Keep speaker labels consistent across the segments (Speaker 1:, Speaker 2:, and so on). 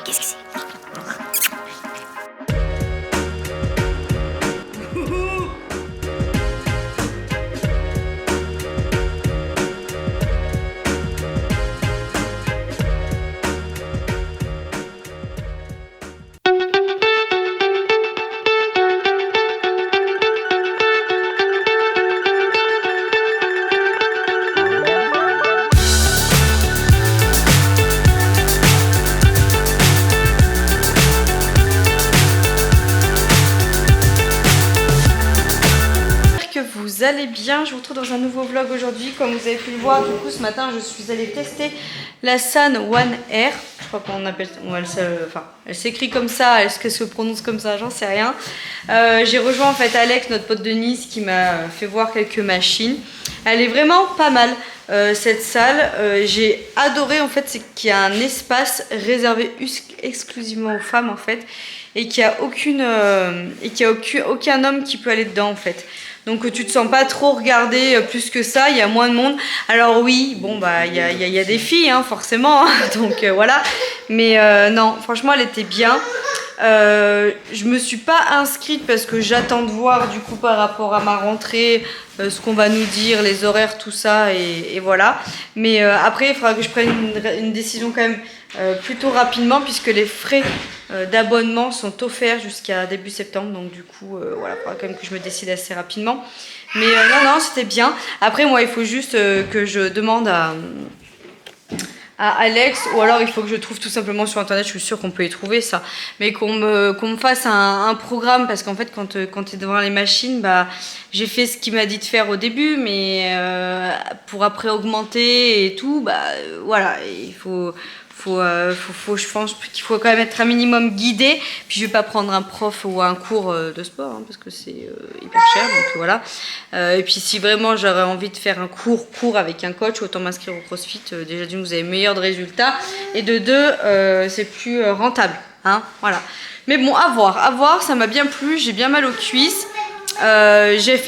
Speaker 1: Qu'est-ce que c'est?
Speaker 2: Vous allez bien, je vous retrouve dans un nouveau vlog aujourd'hui. Comme vous avez pu le voir, du coup ce matin je suis allée tester la San One Air. Je crois qu'on appelle, elle s'écrit comme ça, est-ce qu'elle se prononce comme ça, j'en sais rien. J'ai rejoint en fait Alex, notre pote de Nice, qui m'a fait voir quelques machines. Elle est vraiment pas mal cette salle. J'ai adoré en fait, c'est qu'il y a un espace réservé exclusivement aux femmes en fait, et qu'il n'y a aucun homme qui peut aller dedans en fait. Donc tu te sens pas trop regardé plus que ça, il y a moins de monde. Alors oui, bon bah il y a des filles hein, forcément, hein, donc voilà. Mais non, franchement elle était bien. Je me suis pas inscrite parce que j'attends de voir du coup par rapport à ma rentrée ce qu'on va nous dire, les horaires, tout ça et voilà. Mais après il faudra que je prenne une décision quand même plutôt rapidement puisque les frais d'abonnement sont offerts jusqu'à début septembre. Donc du coup voilà, il faudra quand même que je me décide assez rapidement. Mais non, c'était bien. Après moi il faut juste que je demande à Alex, ou alors il faut que je trouve tout simplement sur internet, je suis sûre qu'on peut y trouver ça, mais qu'on me fasse un programme, parce qu'en fait quand tu es devant les machines, bah, j'ai fait ce qu'il m'a dit de faire au début, mais pour après augmenter et tout, bah voilà, il faut je pense qu'il faut quand même être un minimum guidé. Puis je vais pas prendre un prof ou un cours de sport hein, parce que c'est hyper cher, donc voilà. Et puis si vraiment j'aurais envie de faire un cours avec un coach, autant m'inscrire au CrossFit. Déjà d'une, vous avez meilleur de résultats, et de deux c'est plus rentable hein, voilà. Mais bon, à voir, ça m'a bien plu, j'ai bien mal aux cuisses. J'ai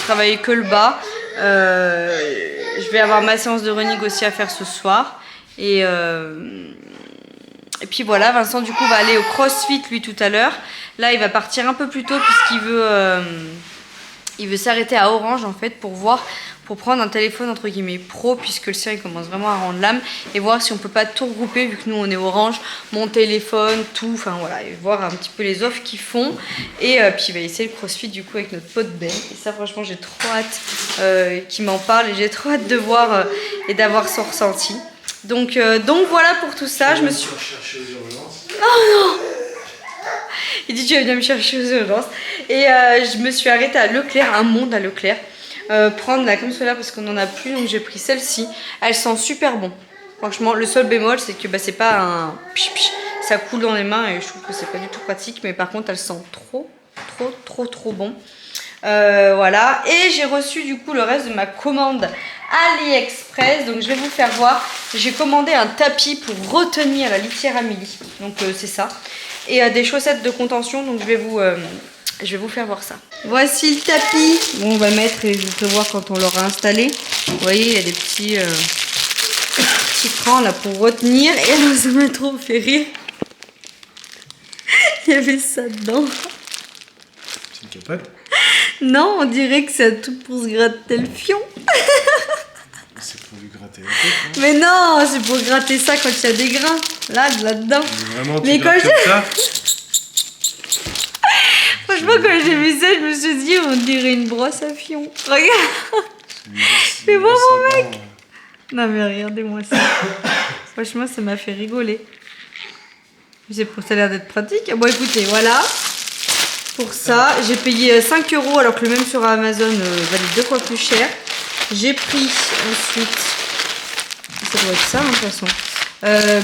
Speaker 2: travaillé que le bas. Je vais avoir ma séance de running aussi à faire ce soir. Et puis voilà, Vincent du coup va aller au CrossFit lui tout à l'heure. Là il va partir un peu plus tôt puisqu'il veut s'arrêter à Orange en fait pour prendre un téléphone entre guillemets pro, puisque le sien il commence vraiment à rendre l'âme, et voir si on peut pas tout regrouper vu que nous on est Orange, mon téléphone, tout, enfin voilà, et voir un petit peu les offres qu'ils font. Et puis il va essayer le CrossFit du coup avec notre pote Ben, et ça franchement j'ai trop hâte qu'il m'en parle, et j'ai trop hâte de voir et d'avoir son ressenti. Donc voilà pour tout ça. Je me suis
Speaker 3: cherché aux urgences.
Speaker 2: Oh non. Il dit tu vas venir me chercher aux urgences. Et je me suis arrêtée à Leclerc, un monde à Leclerc, prendre la crème solaire parce qu'on n'en a plus, donc j'ai pris celle-ci. Elle sent super bon. Franchement, le seul bémol c'est que bah, c'est pas un ça coule dans les mains et je trouve que c'est pas du tout pratique, mais par contre elle sent trop bon. Voilà, et j'ai reçu du coup le reste de ma commande AliExpress, donc je vais vous faire voir. J'ai commandé un tapis pour retenir la litière Amélie, donc c'est ça, et des chaussettes de contention, donc je vais vous faire voir ça. Voici le tapis. Bon, on va mettre et vous faire voir quand on l'aura installé. Vous voyez, il y a des petits crans là pour retenir, et alors ça m'a trop fait rire. Il y avait ça dedans.
Speaker 3: C'est une capote?
Speaker 2: Non, on dirait que c'est tout pour se gratter le fion.
Speaker 3: C'est pour lui gratter la tête, hein.
Speaker 2: Mais non, c'est pour gratter ça quand il y a des grains. Là-dedans.
Speaker 3: Vraiment,
Speaker 2: mais
Speaker 3: tu
Speaker 2: quand
Speaker 3: comme ça?
Speaker 2: Franchement, quand j'ai vu ça, je me suis dit, on dirait une brosse à fion. Regarde. C'est bon, mon mec. Non, mais regardez-moi ça. Franchement, ça m'a fait rigoler. Ça a l'air d'être pratique. Bon, écoutez, voilà. Pour ça, j'ai payé 5 € alors que le même sur Amazon valait 2 fois plus cher. J'ai pris ensuite, ça doit être ça hein, de toute façon,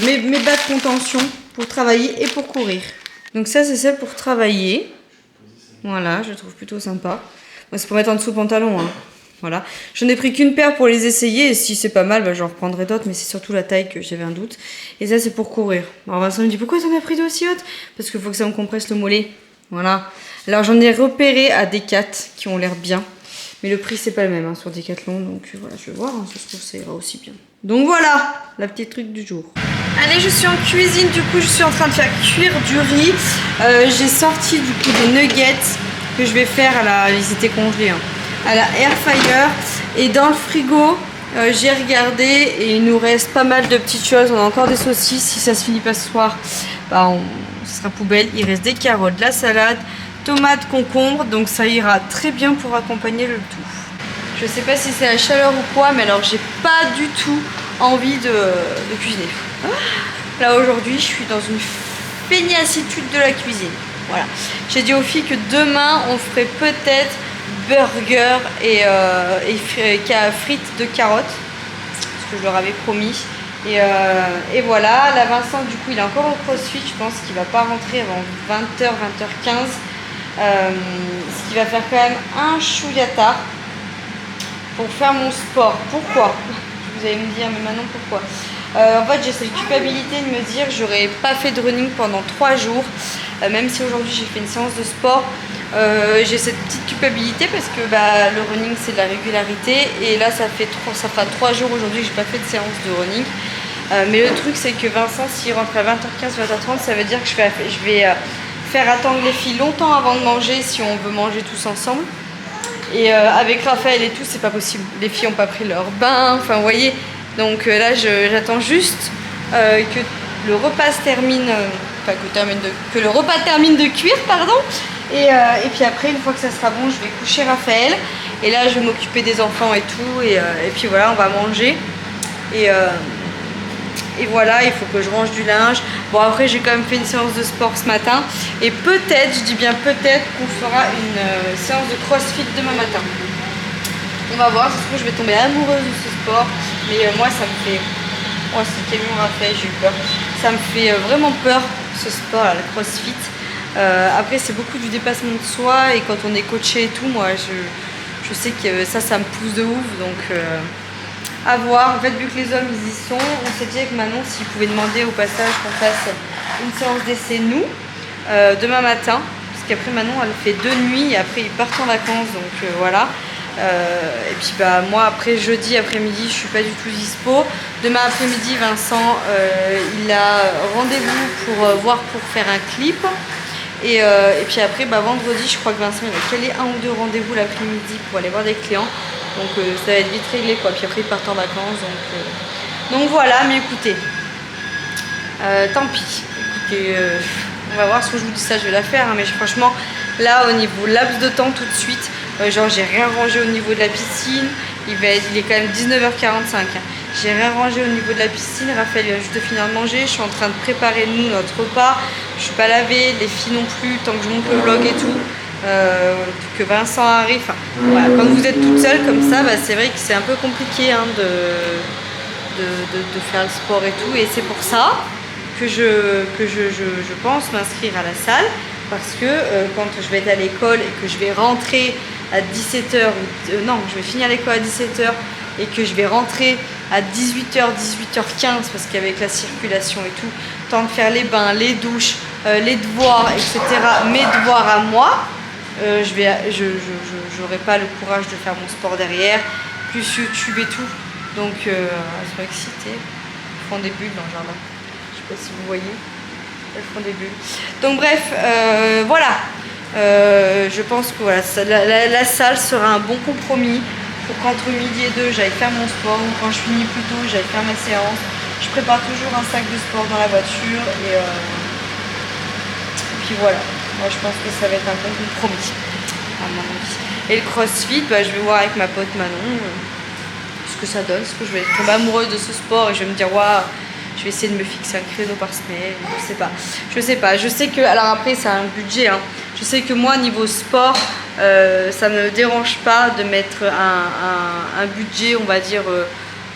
Speaker 2: mes bas de contention pour travailler et pour courir. Donc ça c'est celle pour travailler. Voilà, je trouve plutôt sympa. Bon, c'est pour mettre en dessous le pantalon. Hein. Voilà. Je n'ai pris qu'une paire pour les essayer, et si c'est pas mal, bah, j'en reprendrai d'autres, mais c'est surtout la taille que j'avais un doute. Et ça c'est pour courir. Alors Vincent me dit pourquoi t'en as pris deux aussi hautes? Parce qu'il faut que ça me compresse le mollet. Voilà. Alors j'en ai repéré à Decat qui ont l'air bien. Mais le prix c'est pas le même hein, sur Decathlon. Donc voilà, je vais voir, hein, ça se trouve ça ira aussi bien. Donc voilà, la petite truc du jour. Allez, je suis en cuisine, du coup je suis en train de faire cuire du riz. J'ai sorti du coup des nuggets que je vais faire ils étaient congelés, hein, à la air fryer. Et dans le frigo, j'ai regardé et il nous reste pas mal de petites choses. On a encore des saucisses, si ça se finit pas ce soir, bah ce sera poubelle. Il reste des carottes, de la salade, tomates, concombres, donc ça ira très bien pour accompagner le tout. Je sais pas si c'est la chaleur ou quoi, mais alors j'ai pas du tout envie de cuisiner. Là aujourd'hui je suis dans une feignacitude de la cuisine. Voilà. J'ai dit aux filles que demain on ferait peut-être burger et frites de carottes, parce que je leur avais promis. Et voilà, là Vincent du coup il est encore au crossfit, je pense qu'il va pas rentrer avant 20h, 20h15. Ce qui va faire quand même un chouïa tard pour faire mon sport. Pourquoi? Vous allez me dire, mais maintenant pourquoi? En fait j'ai cette culpabilité de me dire j'aurais pas fait de running pendant 3 jours, même si aujourd'hui j'ai fait une séance de sport. J'ai cette petite culpabilité parce que le running c'est de la régularité, et là ça fera 3 jours aujourd'hui que j'ai pas fait de séance de running. Mais le truc c'est que Vincent, s'il rentre à 20h15, 20h30, ça veut dire que je vais faire attendre les filles longtemps avant de manger si on veut manger tous ensemble. Et avec Raphaël et tout, c'est pas possible. Les filles n'ont pas pris leur bain, enfin vous voyez. Donc là j'attends juste que le repas se termine, que le repas termine de cuire, pardon. Et puis après, une fois que ça sera bon, je vais coucher Raphaël. Et là je vais m'occuper des enfants et tout. Et puis voilà, on va manger. Et voilà, il faut que je range du linge. Bon, après j'ai quand même fait une séance de sport ce matin. Et peut-être, je dis bien peut-être, qu'on fera une séance de crossfit demain matin. On va voir, ça se trouve je vais tomber amoureuse de ce sport. Mais moi ça me fait... Oh, c'est Camille Raphaël, j'ai eu peur. Ça me fait vraiment peur ce sport, là, le crossfit. Après c'est beaucoup du dépassement de soi. Et quand on est coaché et tout, moi je sais que ça me pousse de ouf. Donc... à voir. En fait, vu que les hommes ils y sont, on s'est dit avec Manon s'ils pouvaient demander au passage qu'on fasse une séance d'essai nous demain matin, parce qu'après Manon elle fait 2 nuits et après ils partent en vacances, donc voilà. Et puis moi après jeudi après-midi je suis pas du tout dispo. Demain après-midi Vincent il a rendez-vous pour voir pour faire un clip. Et puis après vendredi je crois que Vincent il a calé 1 ou 2 rendez-vous l'après-midi pour aller voir des clients. Donc ça va être vite réglé quoi. Puis après ils partent en vacances. Donc voilà, mais écoutez. Tant pis. Écoutez, on va voir ce que je vous dis ça, je vais la faire. Hein, mais franchement, là au niveau laps de temps tout de suite, genre j'ai rien rangé au niveau de la piscine. Il est quand même 19h45. Hein. J'ai rien rangé au niveau de la piscine. Raphaël vient juste de finir de manger. Je suis en train de préparer nous notre repas. Je suis pas lavée, les filles non plus, tant que je monte le vlog et tout. Que Vincent arrive. Enfin, voilà. Quand vous êtes toute seule comme ça, c'est vrai que c'est un peu compliqué hein, de faire le sport et tout. Et c'est pour ça que je pense m'inscrire à la salle. Parce que quand je vais être à l'école et que je vais rentrer à 17h, non, je vais finir l'école à 17h et que je vais rentrer à 18h, 18h15 parce qu'avec la circulation et tout, temps de faire les bains, les douches, les devoirs, etc., mes devoirs à moi, j'aurai pas le courage de faire mon sport derrière, plus YouTube et tout. Donc, elles sont excitées. Elles font des bulles dans le jardin. Je sais pas si vous voyez. Elles font des bulles. Donc bref, voilà. Je pense que voilà, la salle sera un bon compromis pour qu'entre midi et 2, j'aille faire mon sport. Ou quand je finis plus tôt, j'aille faire ma séance. Je prépare toujours un sac de sport dans la voiture. Et puis voilà. Moi, je pense que ça va être un bon compromis, à mon avis. Et le crossfit, je vais voir avec ma pote Manon ce que ça donne. Est-ce que je vais tomber amoureuse de ce sport et je vais me dire, waouh, je vais essayer de me fixer un créneau par semaine. Je sais pas. Je sais que, alors après, c'est un budget. Hein. Je sais que moi, niveau sport, ça me dérange pas de mettre un budget, on va dire,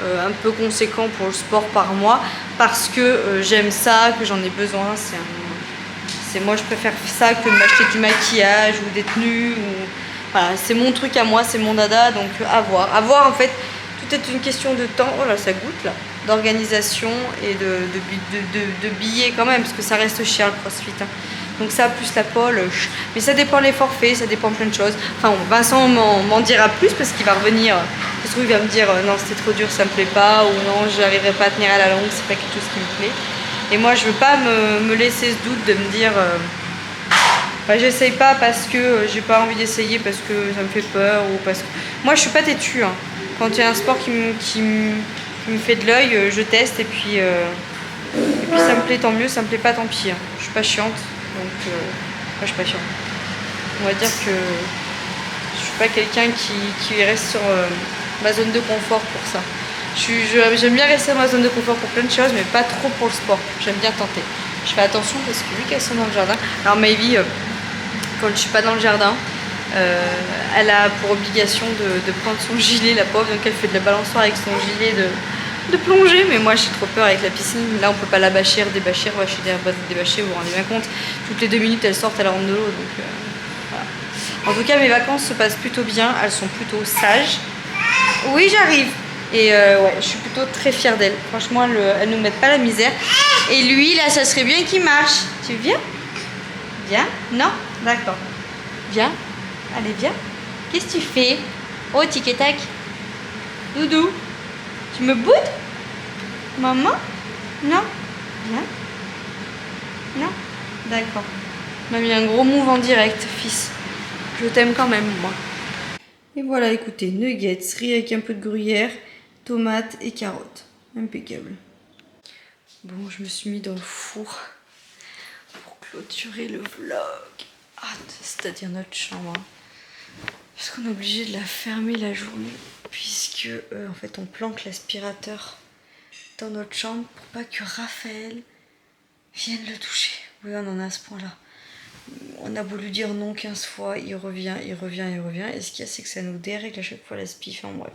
Speaker 2: un peu conséquent pour le sport par mois. Parce que j'aime ça, que j'en ai besoin. Moi je préfère ça que de m'acheter du maquillage ou des tenues voilà, c'est mon truc à moi, c'est mon dada, donc à voir en fait, tout est une question de temps. Oh là ça goûte là, d'organisation et de billets quand même, parce que ça reste cher le crossfit hein. Donc ça, plus la pole, mais ça dépend les forfaits, ça dépend plein de choses. Enfin, bon, Vincent m'en dira plus parce qu'il va revenir. Ça se trouve, il va me dire non, c'était trop dur, ça me plaît pas, ou non, j'arriverai pas à tenir à la longue, c'est pas quelque chose qui me plaît. Et moi, je veux pas me laisser ce doute de me dire j'essaye pas parce que j'ai pas envie d'essayer, parce que ça me fait peur, ou parce que... Moi, je suis pas têtue. Hein. Quand il y a un sport qui me fait de l'œil, je teste, et puis ça me plaît, tant mieux, ça me plaît pas, tant pis. Hein. Je suis pas chiante, donc moi, je suis pas chiante. On va dire que je suis pas quelqu'un qui reste sur ma zone de confort pour ça. J'aime bien rester dans ma zone de confort pour plein de choses, mais pas trop pour le sport. J'aime bien tenter. Je fais attention parce que vu qu'elles sont dans le jardin, alors Maybe, quand je suis pas dans le jardin, elle a pour obligation de prendre son gilet, la pauvre, donc elle fait de la balançoire avec son gilet de plongée, mais moi j'ai trop peur avec la piscine. Là on peut pas la bâcher, débâcher, rebâcher, débâcher, vous vous rendez bien compte. Toutes les 2 minutes elle sort, elle rentre de l'eau, donc voilà. En tout cas mes vacances se passent plutôt bien, elles sont plutôt sages. Oui, j'arrive. Et ouais, je suis plutôt très fière d'elle. Franchement, elle nous met pas la misère. Et lui, là, ça serait bien qu'il marche. Tu viens? Viens? Non? D'accord. Viens. Allez, viens. Qu'est-ce que tu fais? Oh, tic et tac. Doudou. Tu me boudes? Maman? Non? Viens. Non? D'accord. On m'a mis un gros move en direct, fils. Je t'aime quand même, moi. Et voilà, écoutez, nuggets, riz avec un peu de gruyère, tomates et carottes. Impeccable. Bon, je me suis mis dans le four pour clôturer le vlog. C'est-à-dire notre chambre. Hein. Parce qu'on est obligé de la fermer la journée. Puisque, en fait, on planque l'aspirateur dans notre chambre pour pas que Raphaël vienne le toucher. Oui, on en a à ce point-là. On a beau lui dire non 15 fois, il revient. Et ce qu'il y a, c'est que ça nous dérègle à chaque fois l'aspi. Enfin bref.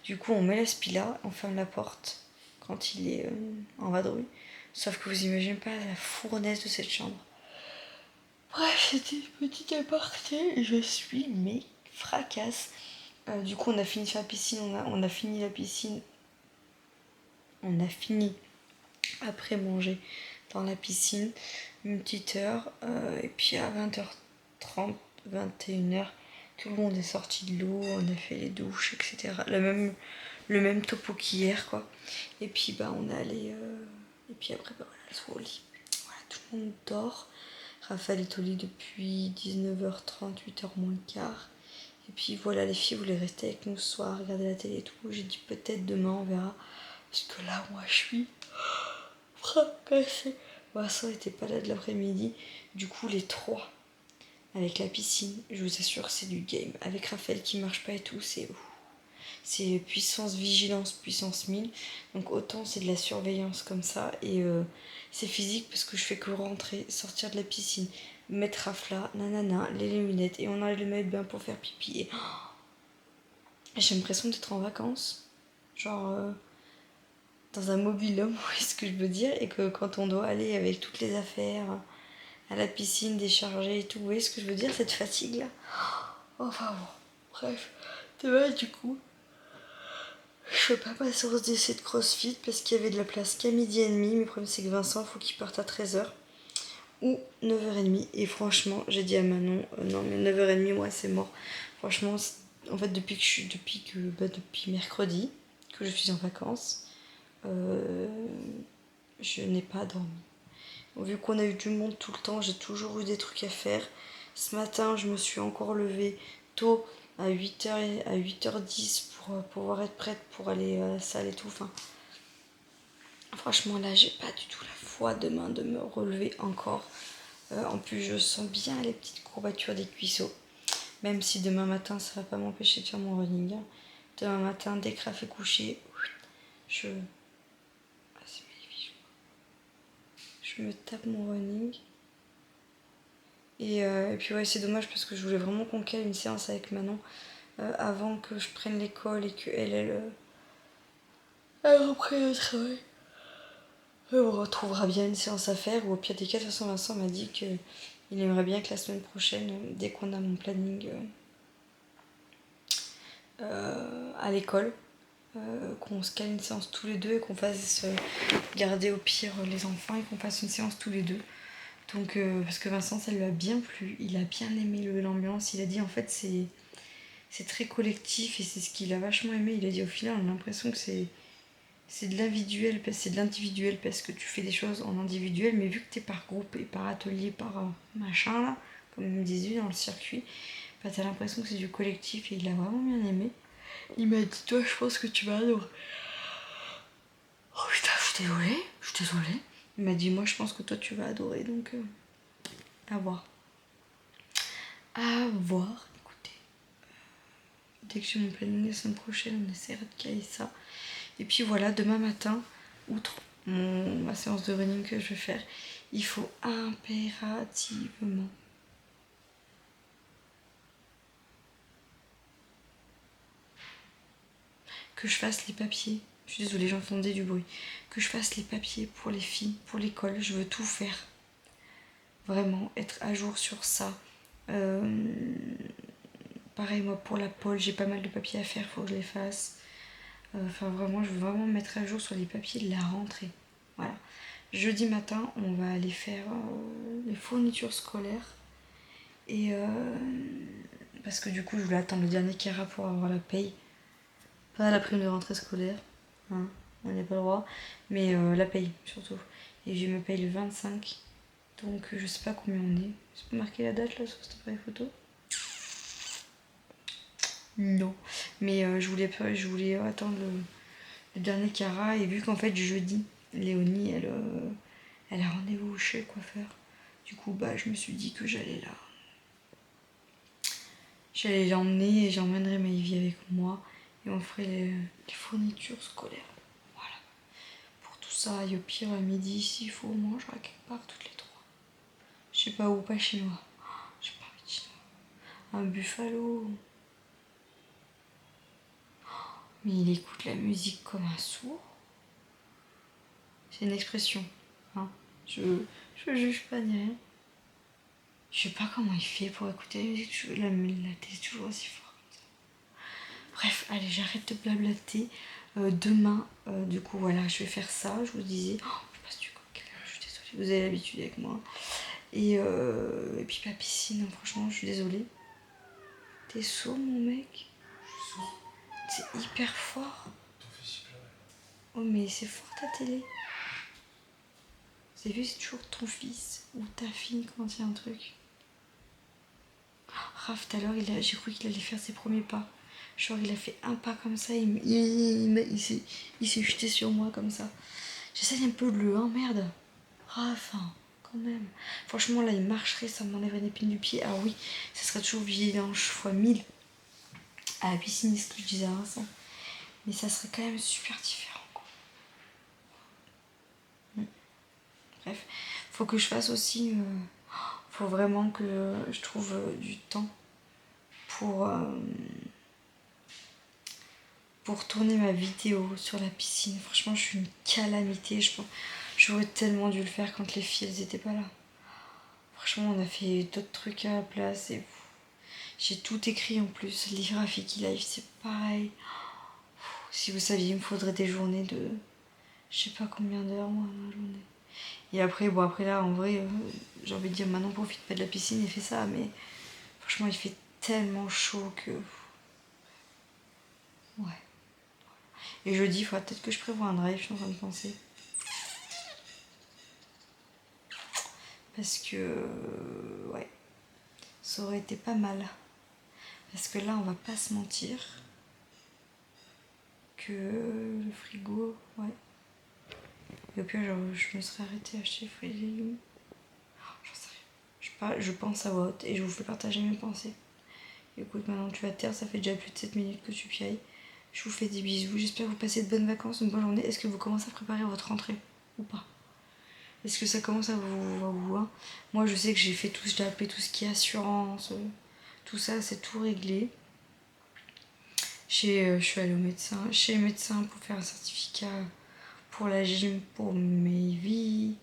Speaker 2: Du coup, on met l'aspi là, on ferme la porte quand il est en vadrouille. Sauf que vous imaginez pas la fournaise de cette chambre. Bref, c'était une petite aparté. Je suis mais fracasse. Du coup, on a fini sur la piscine. On a fini la piscine. On a fini après manger dans la piscine une petite heure. Et puis à 20h30, 21h, tout le monde est sorti de l'eau. On a fait les douches, etc. Le même topo qu'hier, quoi. Et puis bah on est allé et puis après bah voilà, elles sont au lit. Voilà, tout le monde dort. Raphaël est au lit depuis 19h30, 8h moins le quart. Et puis voilà, les filles voulaient rester avec nous ce soir, regarder la télé et tout. J'ai dit peut-être demain on verra. Parce que là moi je suis fracassée. Vincent n'était pas là de l'après-midi. Du coup les trois avec la piscine, je vous assure c'est du game. Avec Raphaël qui marche pas et tout, c'est ouf. C'est puissance vigilance, puissance 1000. Donc autant c'est de la surveillance comme ça. Et c'est physique parce que je fais que rentrer, sortir de la piscine, mettre Rafla, nanana, les lunettes. Et on allait le mettre bain pour faire pipi. Et j'ai l'impression d'être en vacances. Genre dans un mobil-home, vous voyez ce que je veux dire. Et que quand on doit aller avec toutes les affaires à la piscine, décharger et tout, vous voyez ce que je veux dire, cette fatigue-là. Enfin bon, bref. Demain du coup... Je fais pas ma séance d'essai de crossfit parce qu'il y avait de la place qu'à 12h30. Mais le problème c'est que Vincent, il faut qu'il parte à 13h ou 9h30. Et franchement, j'ai dit à Manon, non mais 9h30, moi c'est mort. Franchement, en fait depuis mercredi que je suis en vacances, je n'ai pas dormi. Vu qu'on a eu du monde tout le temps, j'ai toujours eu des trucs à faire. Ce matin, je me suis encore levée tôt à 8h10 pour pouvoir être prête pour aller à la salle et tout. Enfin, franchement, là, j'ai pas du tout la foi demain de me relever encore. En plus, je sens bien les petites courbatures des cuisseaux. Même si demain matin, ça va pas m'empêcher de faire mon running. Hein. Demain matin, dès que Raph est couché, je me tape mon running. Et puis ouais, c'est dommage parce que je voulais vraiment qu'on cale une séance avec Manon avant que je prenne l'école et qu'elle reprenne le travail. On retrouvera bien une séance à faire, ou au pire des cas, de toute façon Vincent m'a dit qu'il aimerait bien que la semaine prochaine, dès qu'on a mon planning à l'école, qu'on se cale une séance tous les deux et qu'on fasse garder au pire les enfants et qu'on fasse une séance tous les deux. Donc, parce que Vincent, ça lui a bien plu. Il a bien aimé l'ambiance. Il a dit, en fait, c'est très collectif et c'est ce qu'il a vachement aimé. Il a dit, au final, on a l'impression que c'est de l'individuel parce que tu fais des choses en individuel, mais vu que t'es par groupe et par atelier, par machin, là, comme il me disait dans le circuit, bah, t'as l'impression que c'est du collectif et il a vraiment bien aimé. Il m'a dit, toi, je pense que tu vas adorer. Oh putain, je suis désolée. Il m'a dit, moi, je pense que toi, tu vas adorer, donc à voir. À voir, écoutez. Dès que j'ai mon planning la semaine prochaine, on essaiera de caler ça. Et puis voilà, demain matin, outre ma séance de running que je vais faire, il faut impérativement que je fasse les papiers. Je suis désolée, j'entendais du bruit. Que je fasse les papiers pour les filles, pour l'école. Je veux tout faire. Vraiment, être à jour sur ça. Pareil, moi, pour la pole, j'ai pas mal de papiers à faire, faut que je les fasse. Enfin, vraiment, je veux vraiment me mettre à jour sur les papiers de la rentrée. Voilà. Jeudi matin, on va aller faire les fournitures scolaires. Et parce que du coup, je voulais attendre le dernier Kera pour avoir la paye. Pas la prime de rentrée scolaire, hein, on n'a pas le droit, mais la paye surtout. Et je me paye le 25, donc je sais pas combien on est. C'est pas marqué la date là sur cette appareil photo? Non. Mais je voulais attendre le dernier Kera et vu qu'en fait jeudi, Léonie elle a rendez-vous chez le coiffeur. Du coup bah je me suis dit que j'allais l'emmener et j'emmènerai Maïvi avec moi et on ferait les fournitures scolaires. Voilà. Pour tout ça, et au pire, à midi, s'il faut, on mangera quelque part toutes les trois. Je sais pas où, pas chinois. J'ai pas envie de chinois. Un buffalo. Mais il écoute la musique comme un sourd. C'est une expression. Hein. Je juge pas ni rien. Je sais pas comment il fait pour écouter la musique. La télé est toujours aussi fort. Bref, allez, j'arrête de blablater. Demain, du coup, voilà, je vais faire ça. Je vous disais, je passe du coq. Je suis désolée, vous avez l'habitude avec moi. Et puis la piscine, hein, franchement, je suis désolée. T'es sourd, mon mec?
Speaker 3: Je suis sourd.
Speaker 2: C'est hyper fort.
Speaker 3: Ton fils il pleurait.
Speaker 2: Oh, mais c'est fort ta télé. Vous avez vu, c'est toujours ton fils ou ta fille quand il y a un truc. Raph, tout à l'heure, j'ai cru qu'il allait faire ses premiers pas. Genre, il a fait un pas comme ça, il s'est jeté sur moi comme ça. J'essaye un peu de le... Hein, merde. Raph, hein, quand même. Franchement, là, il marcherait, ça m'enlèverait une épine du pied. Ah oui, ça serait toujours vidange fois 1000 à la piscine, ce que je disais à Vincent. Mais ça serait quand même super différent, quoi. Bref, faut que je fasse aussi... faut vraiment que je trouve du temps pour tourner ma vidéo sur la piscine. Franchement, je suis une calamité. J'aurais tellement dû le faire quand les filles elles étaient pas là. Franchement, on a fait d'autres trucs à la place et j'ai tout écrit en plus. Les graphiques live, c'est pareil. Si vous saviez, il me faudrait des journées de... Je sais pas combien d'heures, moi, dans la journée. Et après, bon, après là, en vrai, j'ai envie de dire, maintenant, profite pas de la piscine et fais ça. Mais franchement, il fait tellement chaud que... Ouais. Et jeudi, il faudra peut-être que je prévoie un drive, je suis en train de penser. Parce que... ouais. Ça aurait été pas mal. Parce que là, on va pas se mentir. Que le frigo, ouais. Et au pire, je me serais arrêtée à acheter les fruits et légumes. J'en sais rien. Je pense à voix haute et je vous fais partager mes pensées. Écoute, maintenant tu vas te taire, ça fait déjà plus de 7 minutes que tu piailles. Je vous fais des bisous, j'espère que vous passez de bonnes vacances, une bonne journée. Est-ce que vous commencez à préparer votre rentrée ou pas? Est-ce que ça commence à vous hein? Moi je sais que j'ai appelé tout ce qui est assurance, tout ça, c'est tout réglé. Je suis allée chez le médecin pour faire un certificat pour la gym, pour mes vies,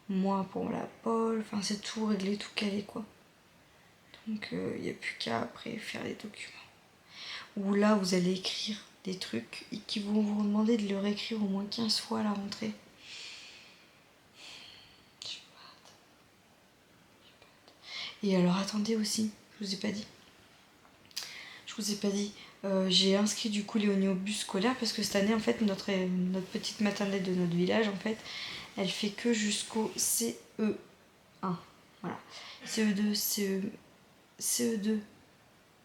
Speaker 2: moi pour la pole, enfin c'est tout réglé, tout calé quoi. Donc il n'y a plus qu'à après faire les documents. Où là vous allez écrire des trucs et qui vont vous demander de le réécrire au moins 15 fois à la rentrée. Et alors attendez aussi, je vous ai pas dit. J'ai inscrit du coup Léonie au bus scolaire parce que cette année en fait notre petite maternelle de notre village en fait elle fait que jusqu'au CE1. Voilà. CE2, CE2,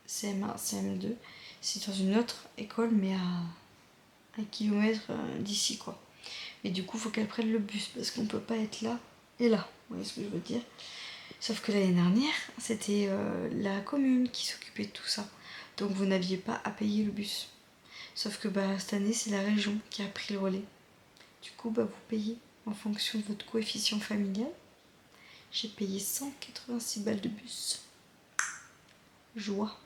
Speaker 2: CM1, CM2. C'est dans une autre école mais à 1 kilomètre d'ici quoi. Et du coup faut qu'elle prenne le bus parce qu'on peut pas être là et là. Vous voyez ce que je veux dire? Sauf que l'année dernière c'était la commune qui s'occupait de tout ça. Donc vous n'aviez pas à payer le bus. Sauf que cette année, c'est la région qui a pris le relais. Du coup, vous payez en fonction de votre coefficient familial. J'ai payé 186 balles de bus. Joie.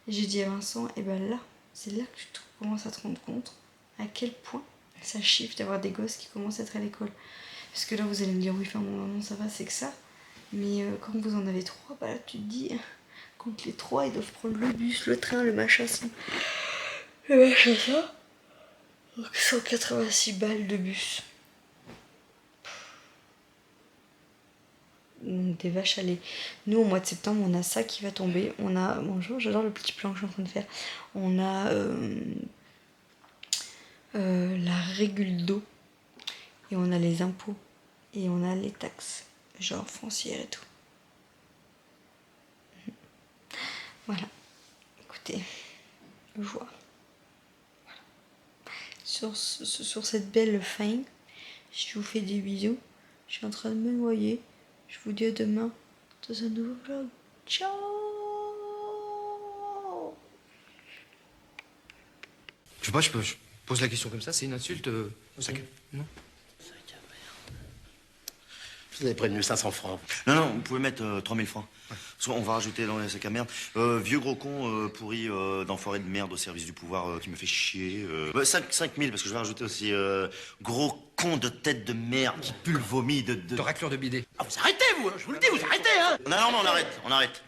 Speaker 2: Et j'ai dit à Vincent, et là, c'est là que tu commences à te rendre compte à quel point ça chiffre d'avoir des gosses qui commencent à être à l'école. Parce que là, vous allez me dire, oui, enfin, non, ça va, c'est que ça. Mais quand vous en avez 3, là, tu te dis... Quand les 3 ils doivent prendre le bus, le train, le machin ça. Le machin ça. Donc 186 balles de bus. Des vaches à lait. Nous au mois de septembre on a ça qui va tomber. On a. Bonjour, j'adore le petit plan que je suis en train de faire. On a la régule d'eau. Et on a les impôts. Et on a les taxes. Genre foncières et tout. Voilà. Écoutez, joie. Voilà. Sur cette belle fin, je vous fais des bisous. Je suis en train de me noyer. Je vous dis à demain dans un nouveau vlog. Ciao!
Speaker 1: Je sais pas, je pose la question comme ça, c'est une insulte non?
Speaker 4: Vous avez prévenu 500 francs.
Speaker 5: Non, vous pouvez mettre 3000 francs. Ouais. Soit on va rajouter dans les sacs à merde. Vieux gros con pourri d'enfoiré de merde au service du pouvoir qui me fait chier. 5000 parce que je vais rajouter aussi gros con de tête de merde qui pue le vomi de...
Speaker 1: De raclure de bidet.
Speaker 4: Ah, vous arrêtez, vous, je vous le dis, vous arrêtez, hein.
Speaker 5: Non, on arrête.